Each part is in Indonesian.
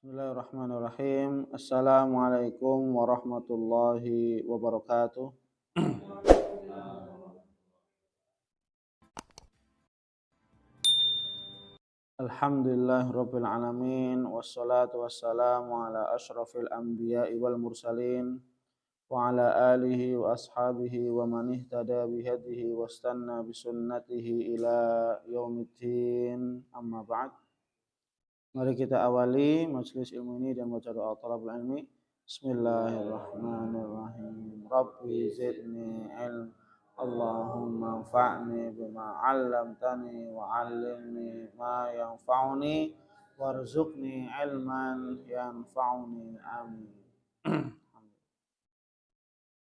Bismillahirrahmanirrahim. Assalamualaikum warahmatullahi wabarakatuh. Alhamdulillah rabbil alamin wassalatu wassalamu ala asyrafil anbiya'i wal mursalin wa ala alihi wa ashabihi wa man ihtada bihadihi wastanna bisunnatihi ila yaumiddin. Amma ba'd. Mari kita awali majelis ilmu ini dan baca doa talabul ilmi. Bismillahirrahmanirrahim. Rabbi zidni ilm. Allahumma anfa'ni bima 'allamtani wa 'allimni ma yanfa'uni warzuqni ilman yanfa'uni. Amin.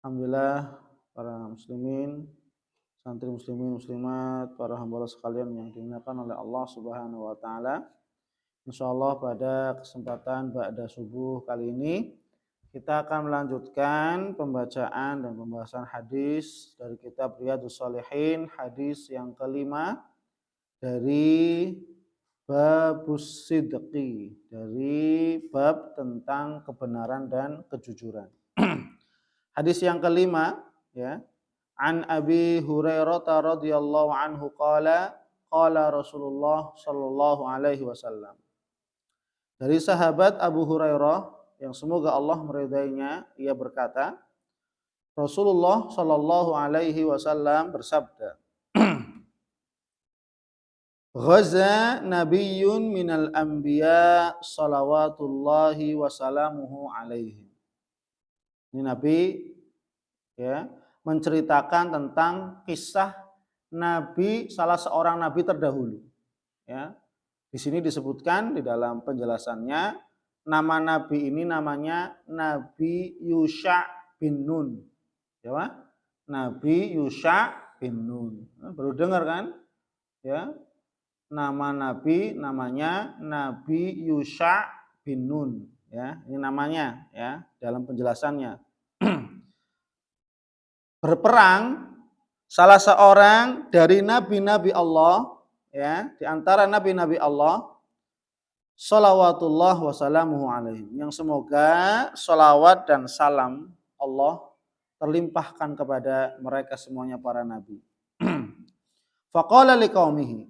Alhamdulillah para muslimin, santri muslimin muslimat, para hamba Allah sekalian yang dimuliakan oleh Allah Subhanahu wa taala. Insyaallah pada kesempatan ba'da subuh kali ini kita akan melanjutkan pembacaan dan pembahasan hadis dari kitab Riyadhus Shalihin, hadis yang kelima dari Babus Sidqi, dari bab tentang kebenaran dan kejujuran. Hadis yang kelima, ya. An Abi Hurairah radhiyallahu anhu qala Rasulullah sallallahu alaihi wasallam. Dari sahabat Abu Hurairah yang semoga Allah meridainya, ia berkata, Rasulullah sallallahu alaihi wasallam bersabda, Ghaza nabiyyun minal anbiya salawatullahi wasalamuhu alaihi. Ini Nabi ya menceritakan tentang kisah Nabi, salah seorang Nabi terdahulu. Ya. Di sini disebutkan di dalam penjelasannya, nama Nabi ini namanya Nabi Yusha bin Nun. Ya, Pak? Nabi Yusha bin Nun. Baru dengar kan? Ya. Nama Nabi namanya Nabi Yusha bin Nun. Ya, ini namanya ya dalam penjelasannya. Berperang salah seorang dari nabi-nabi Allah, ya, di antara nabi-nabi Allah, shalawatullah wassalamuhu alaihim, yang semoga shalawat dan salam Allah terlimpahkan kepada mereka semuanya para nabi. Faqala liqaumihi,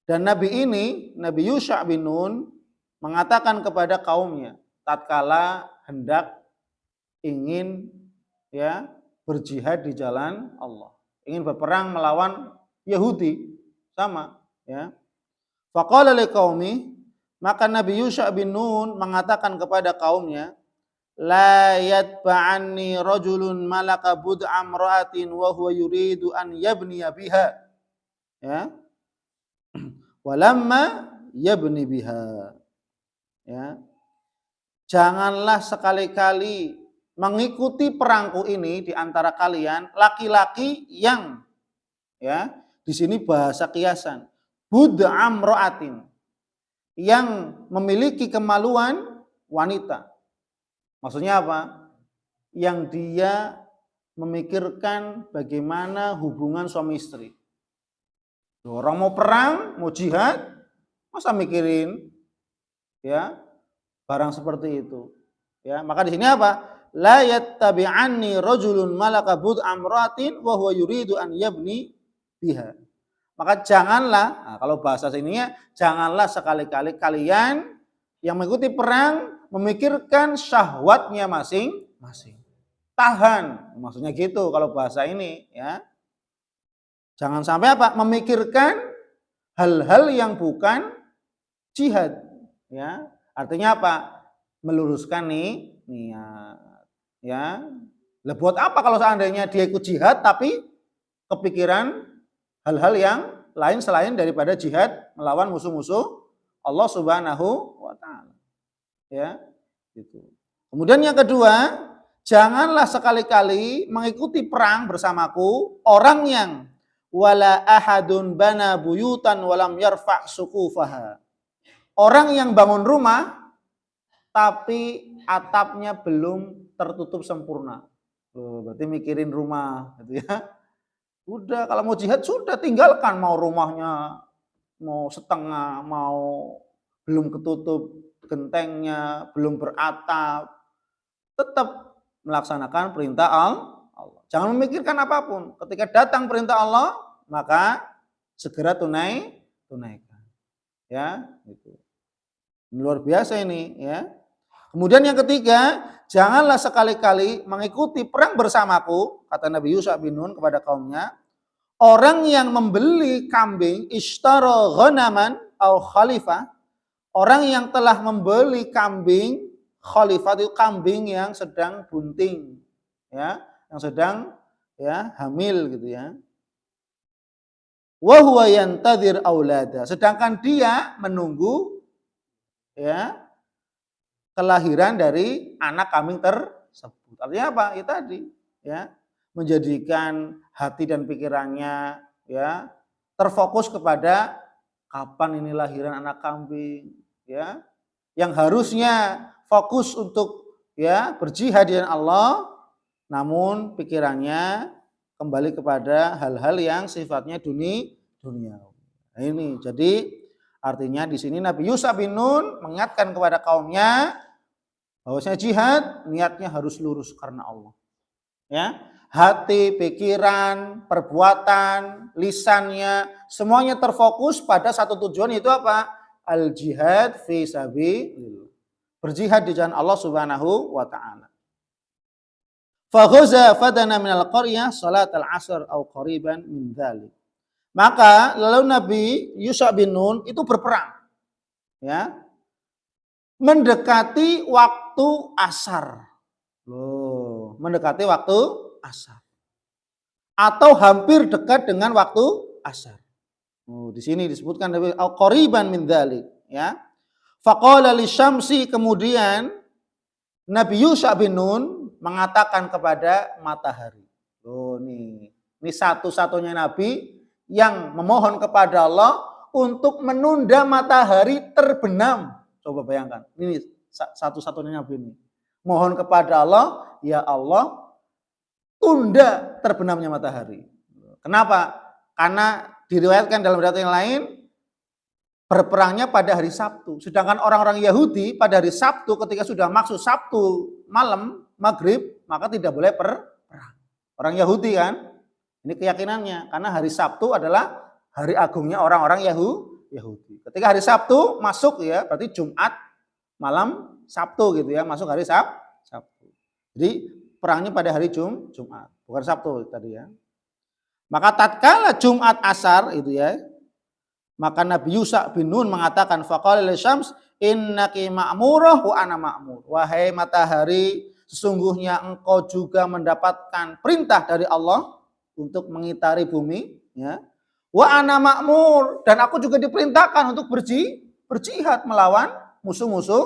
dan nabi ini, Nabi Yusha bin Nun, mengatakan kepada kaumnya tatkala hendak ingin ya berjihad di jalan Allah, ingin berperang melawan Yahudi, sama ya. Faqala liqaumi, maka Nabi Yusha bin Nun mengatakan kepada kaumnya, la yatba'anni rajulun malaka bud'a imra'atin wa huwa yuridu an yabniya biha. Ya. Walamma yabni biha. Ya. Janganlah sekali-kali mengikuti perangku ini di antara kalian laki-laki yang ya, di sini bahasa kiasan, bud'a imra'atin, yang memiliki kemaluan wanita. Maksudnya apa? Yang dia memikirkan bagaimana hubungan suami istri. Orang mau perang, mau jihad, masa mikirin ya barang seperti itu. Ya, maka di sini apa? La yattabi'anni rajulun malaka bud'a imra'atin wa huwa yuridu an yabni biha. Maka janganlah, nah kalau bahasa sininya, janganlah sekali-kali kalian yang mengikuti perang memikirkan syahwatnya masing-masing. Tahan, maksudnya gitu kalau bahasa ini ya. Jangan sampai apa? Memikirkan hal-hal yang bukan jihad. Ya, artinya apa? Meluruskan niat. Ya, lah buat apa kalau seandainya dia ikut jihad tapi kepikiran hal-hal yang lain selain daripada jihad melawan musuh-musuh Allah Subhanahu wa taala. Ya, gitu. Kemudian yang kedua, janganlah sekali-kali mengikuti perang bersamaku orang yang wala ahadun bana buyutan walam yarfa' suqufaha. Orang yang bangun rumah tapi atapnya belum tertutup sempurna. Berarti mikirin rumah gitu ya. Udah kalau mau jihad sudah tinggalkan, mau rumahnya mau setengah, mau belum ketutup gentengnya, belum beratap, tetap melaksanakan perintah Allah. Jangan memikirkan apapun. Ketika datang perintah Allah, maka segera tunaikan. Ya, itu. Luar biasa ini, ya. Kemudian yang ketiga, janganlah sekali-kali mengikuti perang bersamaku, kata Nabi Yusha bin Nun kepada kaumnya. Orang yang membeli kambing, ishtara ghanaman au khalifah, orang yang telah membeli kambing, khalifah itu kambing yang sedang bunting, ya, yang sedang ya hamil gitu ya. Wa huwa yantadhir aulada, sedangkan dia menunggu ya kelahiran dari anak kambing tersebut. Artinya apa? Itu tadi ya, menjadikan hati dan pikirannya ya terfokus kepada kapan ini lahiran anak kambing ya, yang harusnya fokus untuk ya berjihad dengan Allah, namun pikirannya kembali kepada hal-hal yang sifatnya dunia. Nah ini jadi artinya di sini Nabi Yusha bin Nun mengingatkan kepada kaumnya bahwasanya jihad niatnya harus lurus karena Allah. Ya, hati, pikiran, perbuatan, lisannya semuanya terfokus pada satu tujuan, yaitu apa? Al jihad fi sabilillah. Berjihad di jalan Allah Subhanahu wa taala. Fa ghaza fadana minal qaryah salat al-'asr au qariban min dzalik. Maka lalu Nabi Yusha bin Nun itu berperang. Ya. Mendekati waktu asar. Loh, mendekati waktu asar. Atau hampir dekat dengan waktu asar. Oh, di sini disebutkan au qariban min dzalik, ya. Faqala lisyamsi, kemudian Nabi Yusha bin Nun mengatakan kepada matahari. Loh, ini satu-satunya nabi yang memohon kepada Allah untuk menunda matahari terbenam. Coba bayangkan, ini satu-satunya nabi ini. Mohon kepada Allah, ya Allah, tunda terbenamnya matahari. Kenapa? Karena diriwayatkan dalam riwayat yang lain, berperangnya pada hari Sabtu. Sedangkan orang-orang Yahudi pada hari Sabtu ketika sudah masuk Sabtu malam, maghrib, maka tidak boleh perang. Orang Yahudi kan, ini keyakinannya. Karena hari Sabtu adalah hari agungnya orang-orang Yahudi. Ketika hari Sabtu masuk ya, berarti Jumat malam Sabtu gitu ya, masuk hari Sabtu. Jadi perangnya pada hari Jumat, bukan Sabtu tadi ya. Maka tatkala Jumat asar itu ya, maka Nabi Yusha bin Nun mengatakan faqala lisyams innaki ma'murah wa ana ma'mur. Wahai matahari, sesungguhnya engkau juga mendapatkan perintah dari Allah untuk mengitari bumi ya. Wa ana ma'mur, dan aku juga diperintahkan untuk berjihad melawan musuh-musuh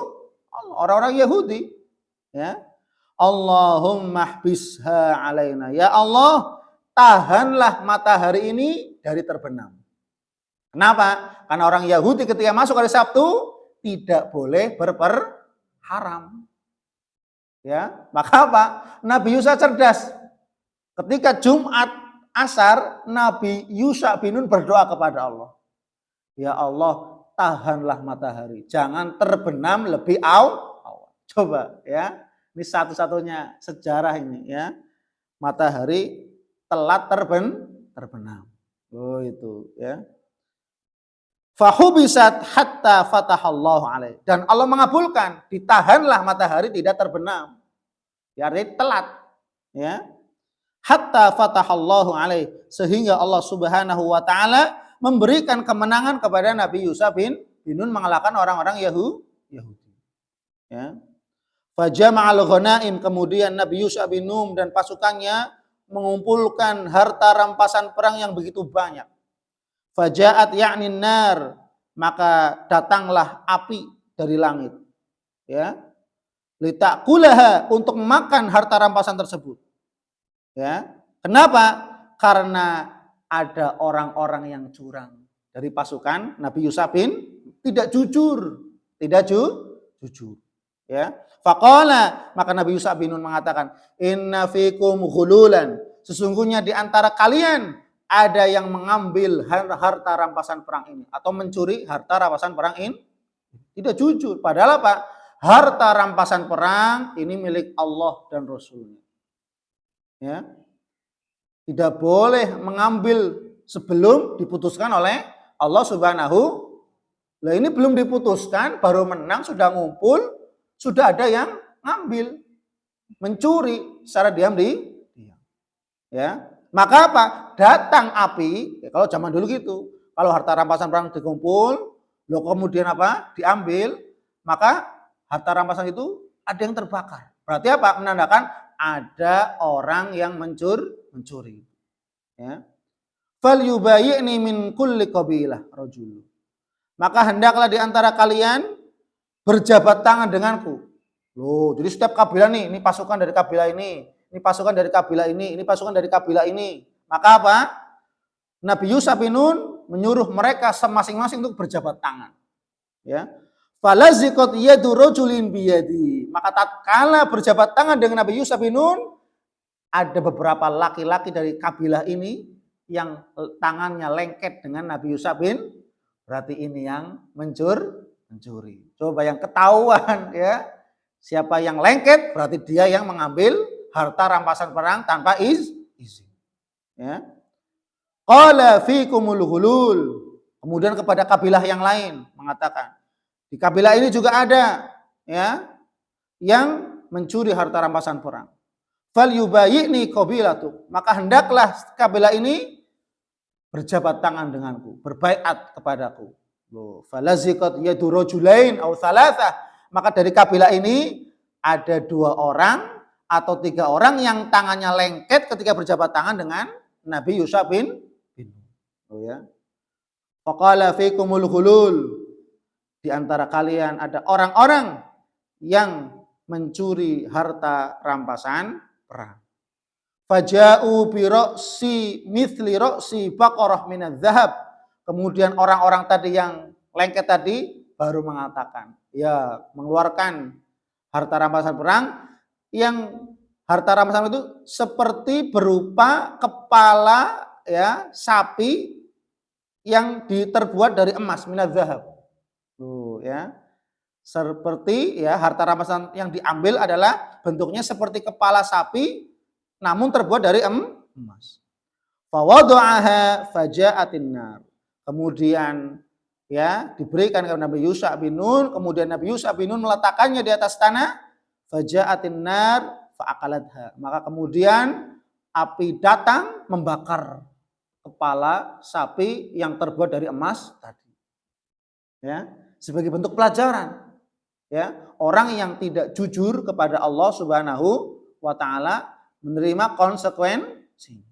Allah, orang-orang Yahudi ya. Allahumma hbisha alaina, ya Allah, tahanlah matahari ini dari terbenam. Kenapa? Karena orang Yahudi ketika masuk hari Sabtu tidak boleh haram. Ya, maka apa? Nabi Yusha cerdas. Ketika Jumat asar, Nabi Yusha bin Nun berdoa kepada Allah. Ya Allah, tahanlah matahari, jangan terbenam lebih awal. Coba ya, ini satu-satunya sejarah ini ya. Matahari telat terbenam. Oh itu ya. Fahubisat hatta fatahallahu alaih, dan Allah mengabulkan, ditahanlah matahari tidak terbenam. Ya, artinya telat ya. Hatta fatahallahu alaih, sehingga Allah Subhanahu wa taala memberikan kemenangan kepada Nabi Yusha bin Nun mengalahkan orang-orang Yahudi. Ya. Fajama'al ghanaim, kemudian Nabi Yusha bin Nun dan pasukannya mengumpulkan harta rampasan perang yang begitu banyak. Faja'at ya'ni nar, maka datanglah api dari langit. Ya. Litakulaha, untuk memakan harta rampasan tersebut. Ya. Kenapa? Karena ada orang-orang yang curang dari pasukan Nabi Yusha bin, tidak jujur. Ya. Faqala, maka Nabi Yusha bin Nun mengatakan, inna fikum ghululan, sesungguhnya di antara kalian ada yang mengambil harta rampasan perang ini atau mencuri harta rampasan perang ini. Tidak jujur. Padahal apa? Harta rampasan perang ini milik Allah dan Rasulnya. Ya. Tidak boleh mengambil sebelum diputuskan oleh Allah Subhanahu. Lah ini belum diputuskan, baru menang, sudah ngumpul, sudah ada yang ngambil, mencuri secara diam. Ya. Maka apa? Datang api, ya kalau zaman dulu gitu. Kalau harta rampasan perang dikumpul, loh kemudian apa? Diambil, maka harta rampasan itu ada yang terbakar. Berarti apa? Menandakan ada orang yang mencuri. Ya. Fal yubayyi'ni min kulli qabilah rajul. Maka hendaklah di antara kalian berjabat tangan denganku. Loh, jadi setiap kabilah nih, ini pasukan dari kabilah ini pasukan dari kabilah ini pasukan dari kabilah ini. Maka apa? Nabi Yusuf bin Nun menyuruh mereka masing-masing untuk berjabat tangan. Ya. Falaziqat yadu rajulin biyadi. Maka tatkala berjabat tangan dengan Nabi Yusuf bin Nun, ada beberapa laki-laki dari kabilah ini yang tangannya lengket dengan Nabi Yusuf bin. Berarti ini yang mencuri. Coba yang ketahuan ya. Siapa yang lengket berarti dia yang mengambil harta rampasan perang tanpa izin. Ya. Qala fikumul hulul. Kemudian kepada kabilah yang lain mengatakan, di kabilah ini juga ada ya yang mencuri harta rampasan perang. Fal yubayyi'ni qabilatu. Maka hendaklah kabilah ini berjabat tangan denganku, berbaiat kepadaku. Falaziqat yadu rajulain aw thalathah. Maka dari kabilah ini ada 2 orang atau 3 orang yang tangannya lengket ketika berjabat tangan dengan Nabi Yusuf bin Nun. Ya. Faqala fikumul hulul. Di antara kalian ada orang-orang yang mencuri harta rampasan perang. Faja'u bi ra'si mithli ra'si baqarah minadz zahab. Kemudian orang-orang tadi yang lengket tadi baru mengatakan, ya mengeluarkan harta rampasan perang yang harta rampasan itu seperti berupa kepala ya sapi yang terbuat dari emas minadz zahab. Tuh ya. Seperti ya harta rampasan yang diambil adalah bentuknya seperti kepala sapi namun terbuat dari emas. Fawada'aha faja'atin nar. Kemudian ya diberikan kepada Nabi Yusuf bin Nun, kemudian Nabi Yusuf bin Nun meletakkannya di atas tanah, faja'atin nar fa'akalatha. Maka kemudian api datang membakar kepala sapi yang terbuat dari emas tadi. Ya, sebagai bentuk pelajaran. Ya, orang yang tidak jujur kepada Allah Subhanahu wa taala menerima konsekuensi.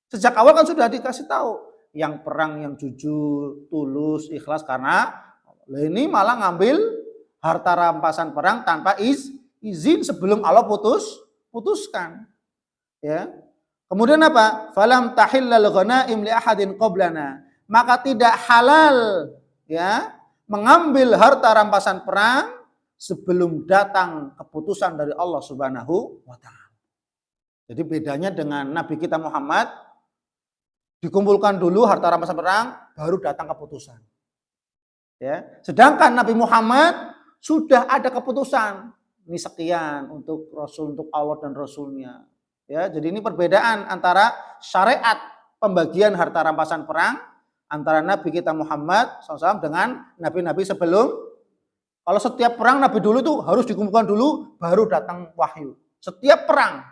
Sejak awal kan sudah dikasih tahu, yang perang yang jujur, tulus, ikhlas karena ini malah ngambil harta rampasan perang tanpa izin sebelum Allah putuskan. Ya. Kemudian apa? Falam tahillal ghanaim li ahadin qablana. Maka tidak halal ya mengambil harta rampasan perang sebelum datang keputusan dari Allah Subhanahu wa taala. Jadi bedanya dengan Nabi kita Muhammad, dikumpulkan dulu harta rampasan perang, baru datang keputusan. Ya. Sedangkan Nabi Muhammad sudah ada keputusan. Ini sekian untuk Rasul, untuk Allah dan Rasulnya. Ya, jadi ini perbedaan antara syariat pembagian harta rampasan perang antara Nabi kita Muhammad SAW dengan Nabi-Nabi sebelum. Kalau setiap perang Nabi dulu itu harus dikumpulkan dulu, baru datang wahyu. Setiap perang.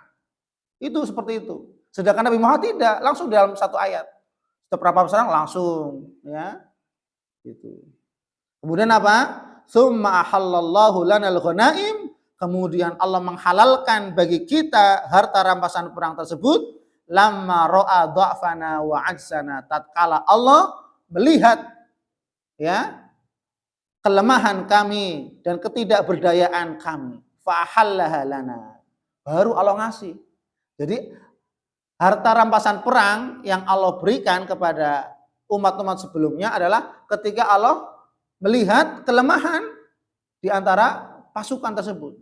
Itu seperti itu. Sedangkan Nabi Muhammad tidak, langsung dalam satu ayat. Setiap perang langsung, ya. Gitu. Kemudian apa? Tsumma ahallallahu lanal ghanaim. Kemudian Allah menghalalkan bagi kita harta rampasan perang tersebut. Lamma ra'a dha'fana wa 'ajzana. Tatkala Allah melihat ya kelemahan kami dan ketidakberdayaan kami. Fa ahallaha lana. Baru Allah ngasih. Jadi harta rampasan perang yang Allah berikan kepada umat-umat sebelumnya adalah ketika Allah melihat kelemahan di antara pasukan tersebut.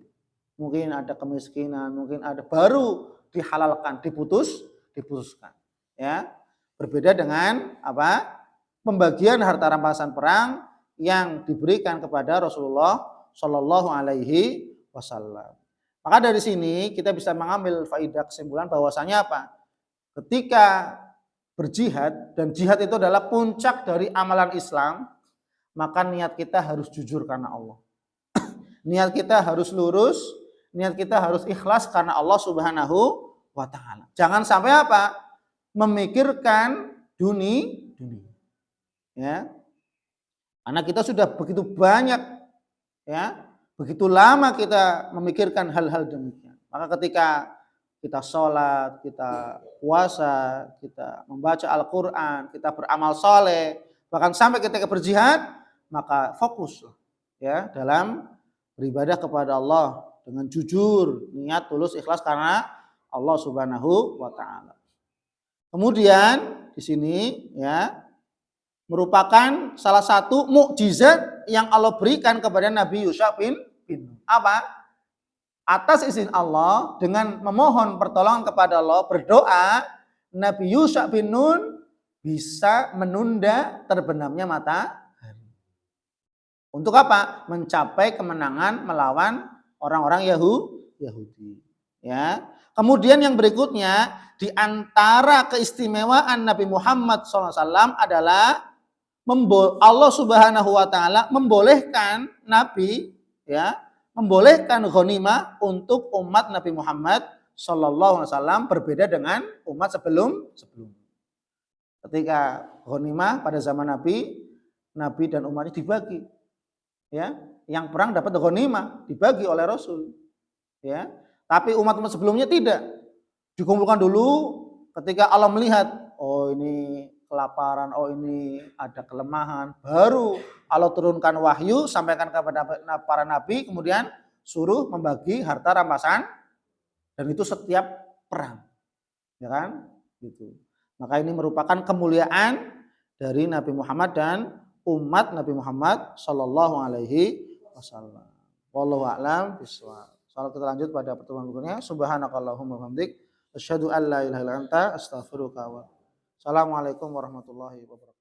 Mungkin ada kemiskinan, mungkin ada, baru dihalalkan, diputuskan. Ya, berbeda dengan apa? Pembagian harta rampasan perang yang diberikan kepada Rasulullah Shallallahu Alaihi Wasallam. Maka dari sini kita bisa mengambil faedah kesimpulan bahwasanya apa? Ketika berjihad, dan jihad itu adalah puncak dari amalan Islam, maka niat kita harus jujur karena Allah. Niat kita harus lurus, niat kita harus ikhlas karena Allah Subhanahu wa taala. Jangan sampai apa? Memikirkan dunia. Ya. Karena kita sudah begitu banyak, ya, begitu lama kita memikirkan hal-hal demikian. Maka ketika kita sholat, kita puasa, kita membaca Al-Quran, kita beramal soleh, bahkan sampai ketika berjihad, maka fokus ya dalam beribadah kepada Allah dengan jujur, niat, tulus, ikhlas karena Allah Subhanahu wa taala. Kemudian di sini ya merupakan salah satu mukjizat yang Allah berikan kepada Nabi Yusha bin Nun. Apa? Atas izin Allah dengan memohon pertolongan kepada Allah, berdoa, Nabi Yusha bin Nun bisa menunda terbenamnya matahari. Untuk apa? Mencapai kemenangan melawan orang-orang Yahudi. Ya. Kemudian yang berikutnya, di antara keistimewaan Nabi Muhammad SAW adalah Allah Subhanahu wa taala membolehkan Nabi ya, membolehkan ghanimah untuk umat Nabi Muhammad sallallahu alaihi wasallam berbeda dengan umat sebelumnya. Ketika ghanimah pada zaman Nabi dan umatnya dibagi. Ya, yang perang dapat ghanimah dibagi oleh Rasul. Ya. Tapi umat-umat sebelumnya tidak. Dikumpulkan dulu ketika Allah melihat, oh ini kelaparan, oh ini ada kelemahan, baru Allah turunkan wahyu, sampaikan kepada para nabi, kemudian suruh membagi harta rampasan, dan itu setiap perang, ya kan? Gitu. Maka ini merupakan kemuliaan dari Nabi Muhammad dan umat Nabi Muhammad Shallallahu Alaihi Wasallam. Wallahu a'lam bishawab. Soal kita lanjut pada pertemuan berikutnya. Subhanakallahumma wa bihamdik, asyhadu an la ilaha illa anta, astaghfiruka wa Assalamualaikum warahmatullahi wabarakatuh.